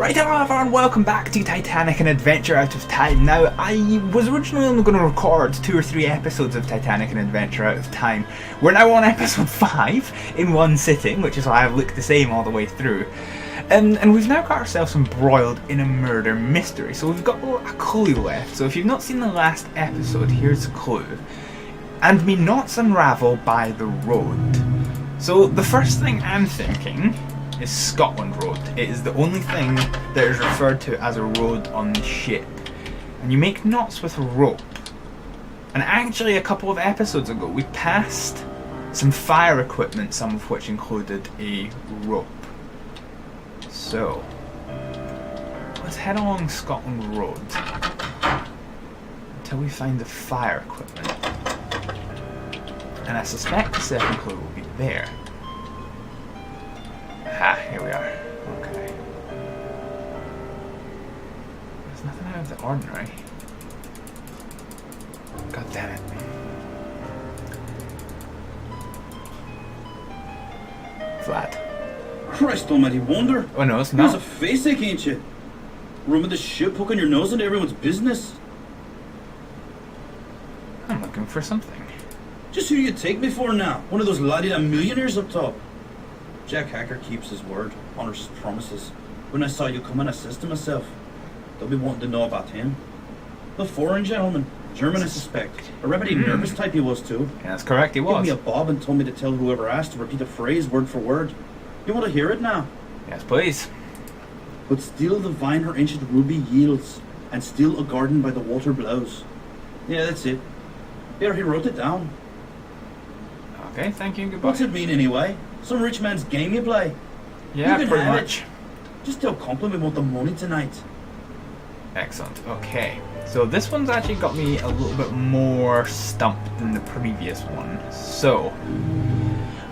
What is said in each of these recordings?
Right, hello everyone, welcome back to Titanic, an adventure out of time. Now, I was originally only going to record 2 or 3 episodes of Titanic, an adventure out of time. We're now on episode 5 in one sitting, which is why I've looked the same all the way through. And we've now got ourselves embroiled in a murder mystery, so we've got a clue left. So if you've not seen the last episode, here's a clue. And me knots unravel by the road. So the first thing I'm thinking is Scotland Road. It is the only thing that is referred to as a road on the ship. And you make knots with a rope. And actually a couple of episodes ago we passed some fire equipment, some of which included a rope. So let's head along Scotland Road until we find the fire equipment. And I suspect the second clue will be there. Ah, here we are. Okay. There's nothing out of the ordinary. God damn it. Flat. Christ almighty wonder. Oh no, it's There's not. a face ache, ain't you? Room of the ship, poking your nose into everyone's business. I'm looking for something. Just who you take me for now? One of those la-di-da millionaires up top. Jack Hacker keeps his word, honors his promises. When I saw you come in, I says to myself, they'll be wanting to know about him. The foreign gentleman, German I suspect. A remedy nervous type he was too. Yeah, that's correct, he was. Gave me a bob and told me to tell whoever asked to repeat a phrase word for word. You want to hear it now? Yes, please. But still the vine her ancient ruby yields, and still a garden by the water blows. Yeah, that's it. There, he wrote it down. Okay, thank you, goodbye. What's it mean anyway? Some rich man's game you play? Yeah, you can pretty have much. It. Just tell Compliment we want the money tonight. Excellent, okay. So this one's actually got me a little bit more stumped than the previous one. So,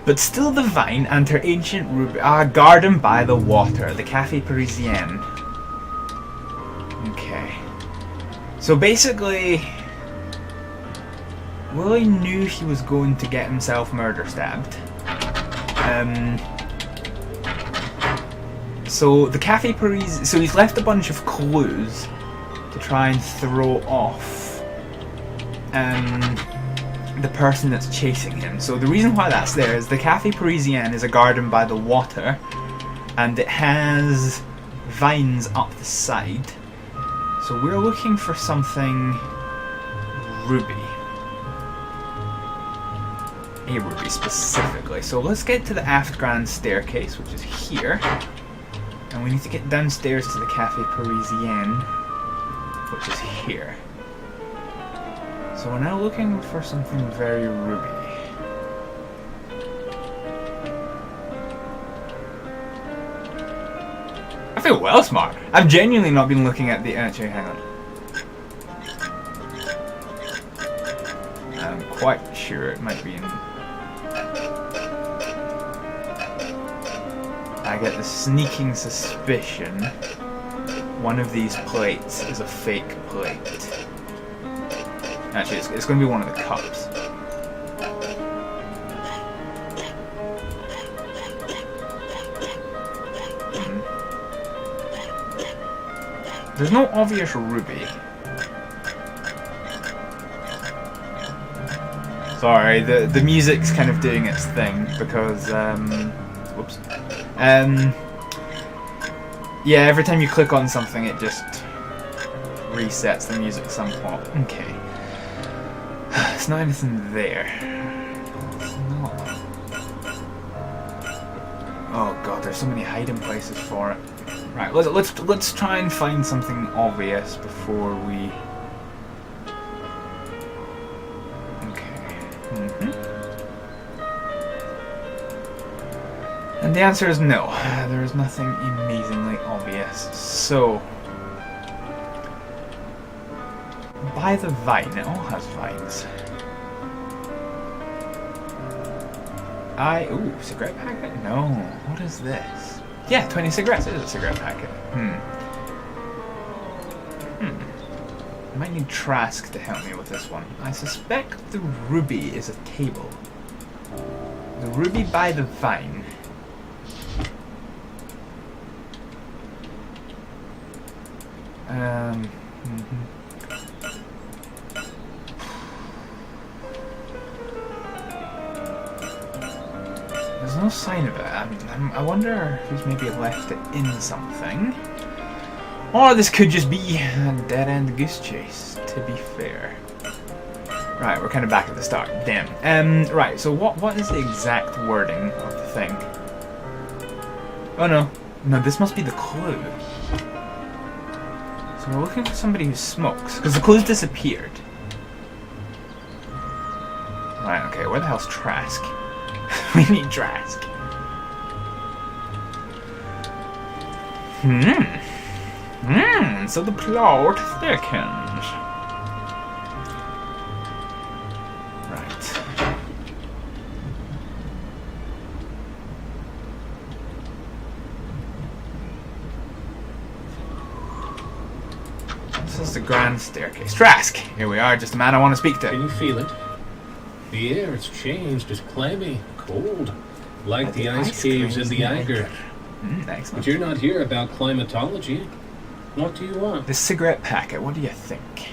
but still the vine and her ancient ruby, garden by the water, the Café Parisien. Okay. So basically, Willie knew he was going to get himself murder stabbed. So the Café Paris, so he's left a bunch of clues to try and throw off the person that's chasing him. So the reason why that's there is the Café Parisien is a garden by the water, and it has vines up the side. So we're looking for something ruby. A ruby specifically. So let's get to the aft grand staircase, which is here. And we need to get downstairs to the Café Parisien, which is here. So we're now looking for something very ruby. I feel well smart. I've genuinely not been looking at the... Actually, hang on. I'm quite sure it might be in... I get the sneaking suspicion one of these plates is a fake plate. Actually, it's going to be one of the cups. There's no obvious ruby. Sorry, the music's kind of doing its thing because, whoops. Yeah, every time you click on something it just resets the music somewhat. Okay. It's not anything there. It's not. Oh god, there's so many hiding places for it. Right, let's try and find something obvious before we... Okay. And the answer is no. There is nothing amazingly obvious. So, by the vine, it all has vines. Ooh, cigarette packet? No. What is this? Yeah, 20 cigarettes. It is a cigarette packet. I might need Trask to help me with this one. I suspect the ruby is a table. The ruby by the vine. There's no sign of it. I wonder if he's maybe left it in something. Or this could just be a dead-end goose chase, to be fair. Right, we're kind of back at the start. Damn. Right, so what is the exact wording of the thing? Oh no. No, this must be the clue. So we're looking for somebody who smokes, because the clue's disappeared. Right, okay, where the hell's Trask? We need Trask. So the plot thickens. Right. This is the grand staircase. Trask! Here we are, just the man I want to speak to. Can you feel it? The air has changed. It's clammy, cold, like the ice caves in the Eiger. Excellent. But you're not here about climatology. What do you want? This cigarette packet, what do you think?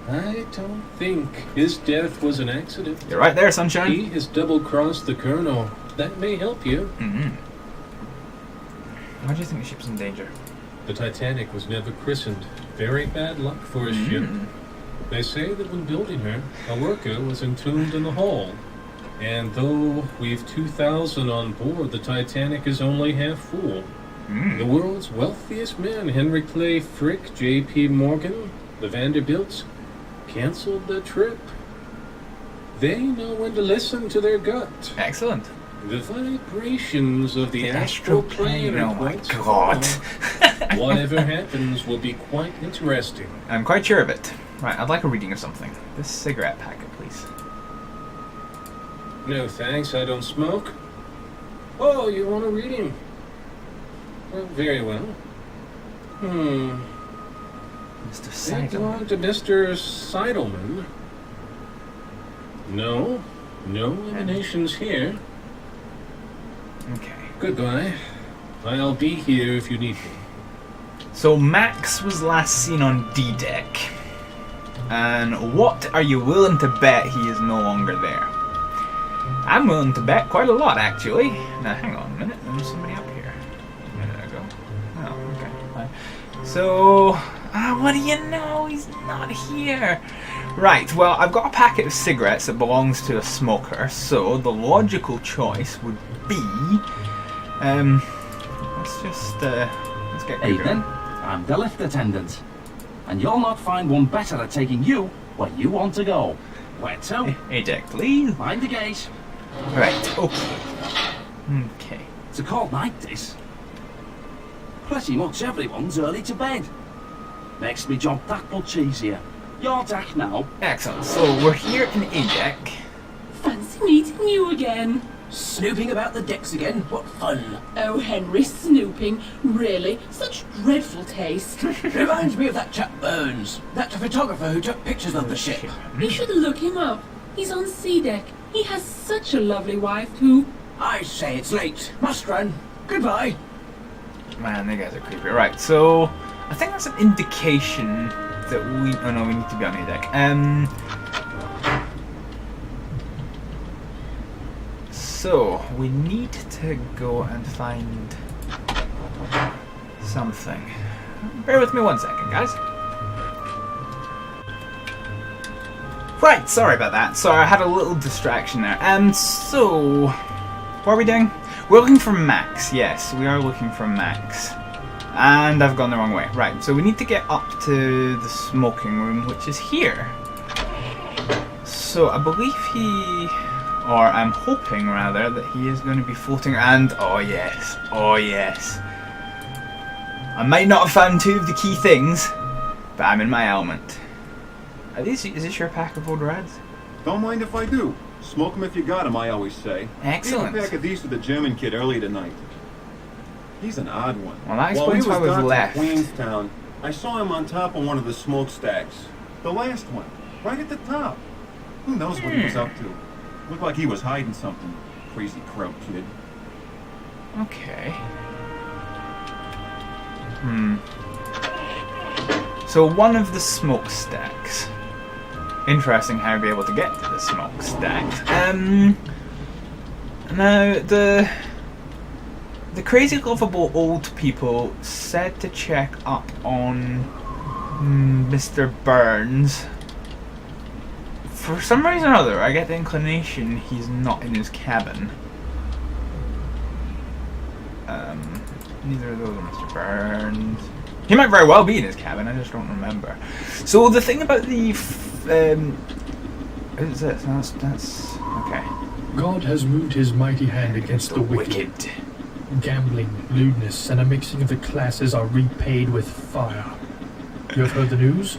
I don't think his death was an accident. You're right there, sunshine. He has double-crossed the Colonel. That may help you. Why do you think the ship's in danger? The Titanic was never christened. Very bad luck for a ship. They say that when building her, a worker was entombed in the hull. And though we've 2,000 on board, the Titanic is only half full. The world's wealthiest men, Henry Clay Frick, J.P. Morgan, the Vanderbilts, canceled the trip. They know when to listen to their gut. Excellent. The vibrations of the astral plane oh are my quite god. strong. Whatever happens will be quite interesting. I'm quite sure of it. Right, I'd like a reading of something. This cigarette packet, please. No thanks, I don't smoke. Oh, you want a reading? Well, very well. Mr. It belonged Seidelman. to Mr. Seidelman. No emanations here. Okay. Goodbye. I'll be here if you need me. So Max was last seen on D-Deck. And what are you willing to bet he is no longer there? I'm willing to bet quite a lot, actually. Now, hang on a minute. There's somebody up here. A minute ago. Oh, okay. Fine. So, what do you know? He's not here. Right, well, I've got a packet of cigarettes that belongs to a smoker, so the logical choice would be... let's get Hey rid then, I'm the lift attendant. And you'll not find one better at taking you where you want to go. Where to? Eject, please. Mind the gate. Right, okay. Okay. It's a cold night, this. Pretty much everyone's early to bed. Makes me job that much easier. Your deck now. Excellent. So we're here in Eject. Fancy meeting you again. Snooping about the decks again? What fun. Oh, Henry, snooping. Really? Such dreadful taste. Reminds me of that chap Burns. That photographer who took pictures of the ship. You should look him up. He's on sea deck. He has such a lovely wife, too. I say it's late. Must run. Goodbye. Man, they guys are creepy. Right, so I think that's an indication that we... Oh no, we need to be on Eject. So, we need to go and find something. Bear with me 1 second, guys. Right, sorry about that. Sorry, I had a little distraction there. So, what are we doing? We're looking for Max. Yes, we are looking for Max. And I've gone the wrong way. Right, so we need to get up to the smoking room, which is here. So, I believe he... Or I'm hoping, rather, that he is going to be floating and oh yes, I might not have found 2 of the key things, but I'm in my element. Is this your pack of old reds? Don't mind if I do. Smoke 'em if you got 'em, I always say. Excellent. Gave a pack of these to the German kid early tonight. He's an odd one. Well, that explains why While we was we've down left. to Queenstown, I saw him on top of one of the smokestacks. The last one. Right at the top. Who knows what he was up to? Looked like he was hiding something. Crazy croak kid. Okay. So one of the smokestacks. Interesting how I'd be able to get to the smokestacks. Now the crazy lovable old people said to check up on Mr. Burns. For some reason or other, I get the inclination he's not in his cabin. Neither of those are Mr. Burns. He might very well be in his cabin, I just don't remember. So the thing about the... what is this? That's... okay. God has moved his mighty hand against the wicked. Gambling, lewdness, and a mixing of the classes are repaid with fire. You have heard the news?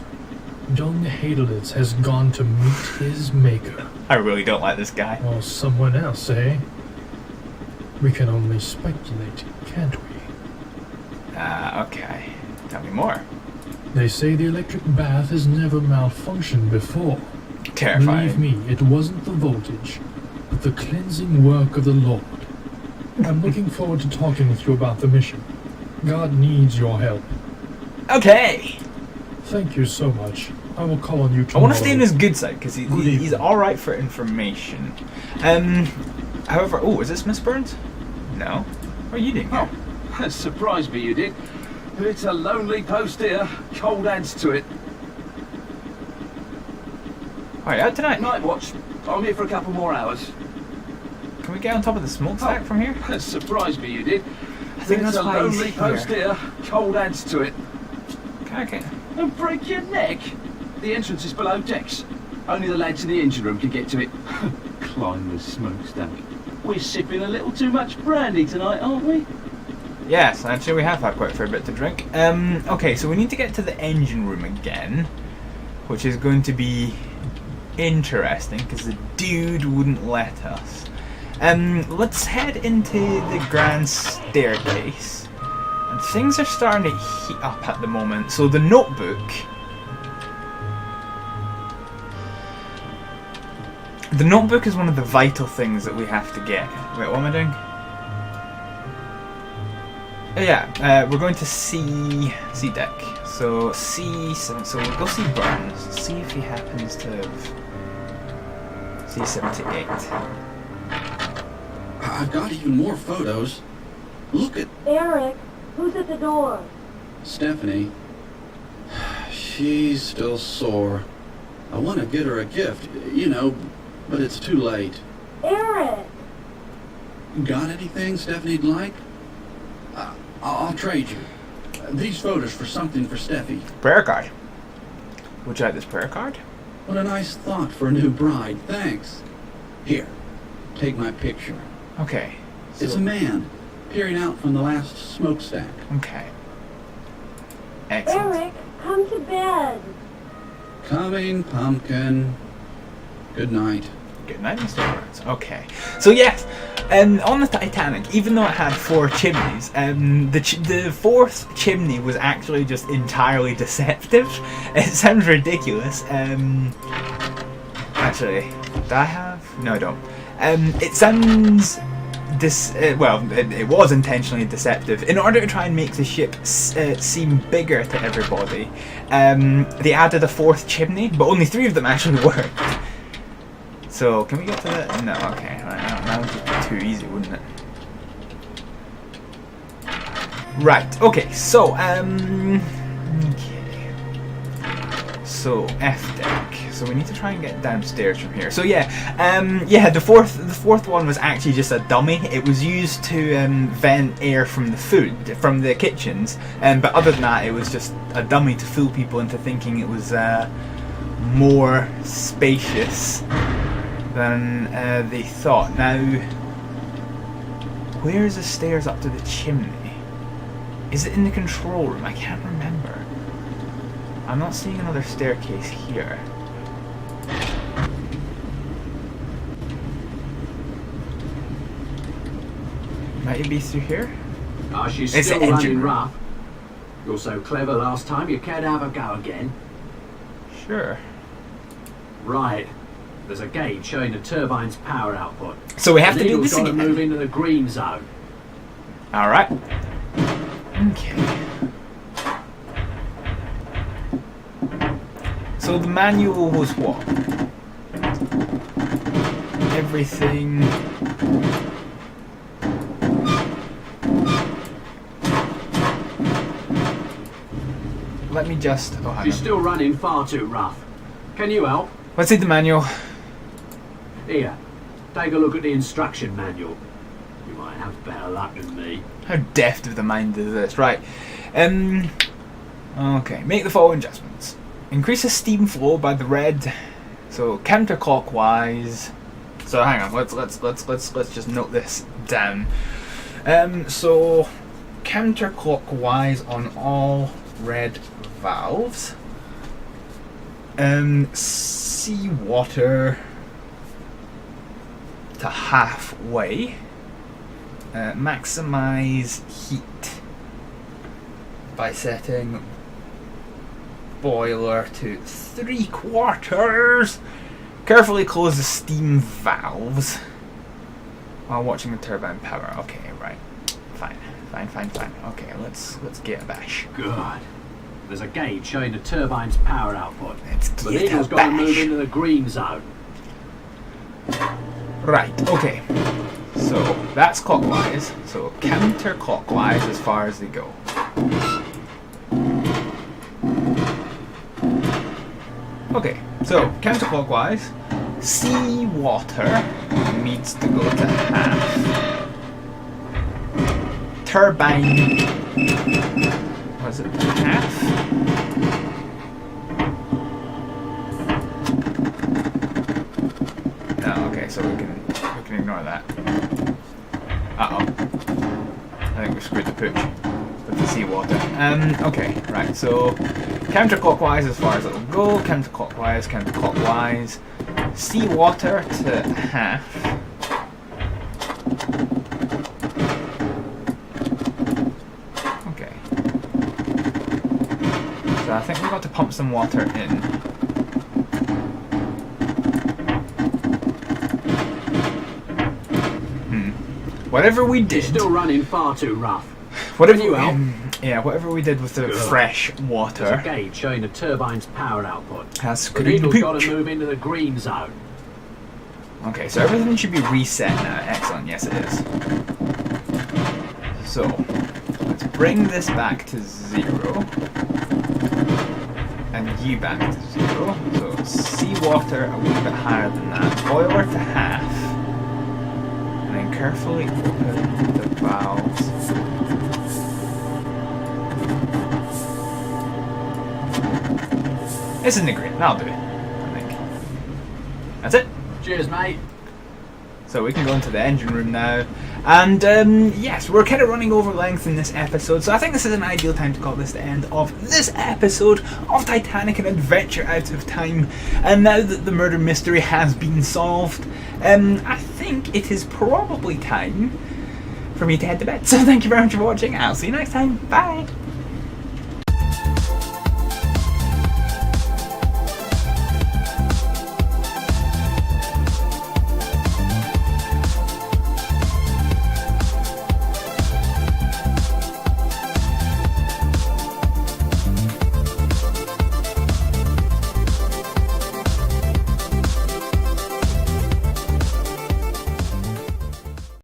Young Hadelitz has gone to meet his maker. I really don't like this guy. Or someone else, eh? We can only speculate, can't we? Okay. Tell me more. They say the electric bath has never malfunctioned before. Terrifying. Believe me, it wasn't the voltage, but the cleansing work of the Lord. I'm looking forward to talking with you about the mission. God needs your help. Okay. Thank you so much. I will call on you I tomorrow. want to stay on his good side because he's alright for information. However, is this Miss Burns? No. What are you doing here? Oh, surprised me you did. It's a lonely post here. Cold adds to it. Alright, out tonight. Night watch. I'm here for a couple more hours. Can we get on top of the smokestack from here? Surprised me you did. I think It's that's a why he's lonely post here. Cold adds to it. Okay. And break your neck. The entrance is below decks. Only the lads in the engine room can get to it. Climb the smokestack. We're sipping a little too much brandy tonight, aren't we? Yes, actually we have had quite a fair bit to drink. Okay, so we need to get to the engine room again, which is going to be interesting because the dude wouldn't let us. Let's head into the grand staircase. And things are starting to heat up at the moment. So the notebook... The notebook is one of the vital things that we have to get. Wait, what am I doing? Oh yeah, we're going to C deck. So C7. So we'll go see Burns. See if he happens to have C78. I've got even more photos. Look at Eric, who's at the door? Stephanie. She's still sore. I want to get her a gift, but it's too late. Eric! Got anything Stephanie'd like? I'll trade you. These photos for something for Steffi. Prayer card. Would you like this prayer card? What a nice thought for a new bride. Thanks. Here, take my picture. Okay. It's a man peering out from the last smokestack. Okay. Excellent. Eric, come to bed. Coming, pumpkin. Good night. Good night, Mr. Burns. Okay. So yes, on the Titanic, even though it had 4 chimneys, the 4th chimney was actually just entirely deceptive. It sounds ridiculous. Actually, do I have? No, I don't. It sounds... it was intentionally deceptive. In order to try and make the ship seem bigger to everybody, they added a 4th chimney, but only 3 of them actually worked. So, can we get to that? No, okay. That would just be too easy, wouldn't it? Right, okay, so, okay. So, F deck. So we need to try and get downstairs from here. So yeah, the fourth one was actually just a dummy. It was used to vent air from the from the kitchens. But other than that, it was just a dummy to fool people into thinking it was more spacious than they thought. Now, where's the stairs up to the chimney? Is it in the control room? I can't remember. I'm not seeing another staircase here. Might it be through here? Oh, she's It's still an engine running room. rough. You're so clever last time, you can't have a go again. Sure. Right. There's a gauge showing the turbine's power output. So we have to do Needle's this got to again. move into the green zone. Alright. Okay. So the manual was what? Everything. Let me just. Oh, hang She's on. still running far too rough. Can you help? Let's see the manual. Here, take a look at the instruction manual. You might have better luck than me. How deft of the mind is this? Right. Okay. Make the following adjustments. Increase the steam flow by the red. So counterclockwise. So hang on. Let's just note this down. So counterclockwise on all red valves. Seawater to halfway. Maximize heat by setting boiler to 3/4. Carefully close the steam valves while watching the turbine power. Okay, right. Fine. Okay, let's get a bash. Good. There's a gauge showing the turbine's power output. Let's The get a needle's got to move bash. into the green zone. Right, okay. So that's clockwise. So counterclockwise as far as they go. Okay, so counterclockwise. Seawater needs to go to half. Turbine. Was it half? No, okay, so we can ignore that. Uh-oh. I think we screwed the pooch with the seawater. Okay, right, so counterclockwise as far as it'll go, counterclockwise. Seawater to half. Okay. So I think we've got to pump some water in. Whatever we did. She's still running far too rough. Whatever Can you help? whatever we did with the fresh There's a water gauge showing the turbine's power output. has The screwed the needle's got pooch. to move into the green zone. Okay, so everything should be reset now. Excellent, yes it is. So, let's bring this back to 0. And you back to 0. So, seawater a wee bit higher than that. Boiler to half. And then carefully open the valves. This isn't great. That'll do it, I think. That's it. Cheers, mate. So we can go into the engine room now. And yes, we're kind of running over length in this episode, so I think this is an ideal time to call this the end of this episode of Titanic, an adventure out of time. And now that the murder mystery has been solved, I think it is probably time for me to head to bed. So thank you very much for watching. I'll see you next time. Bye.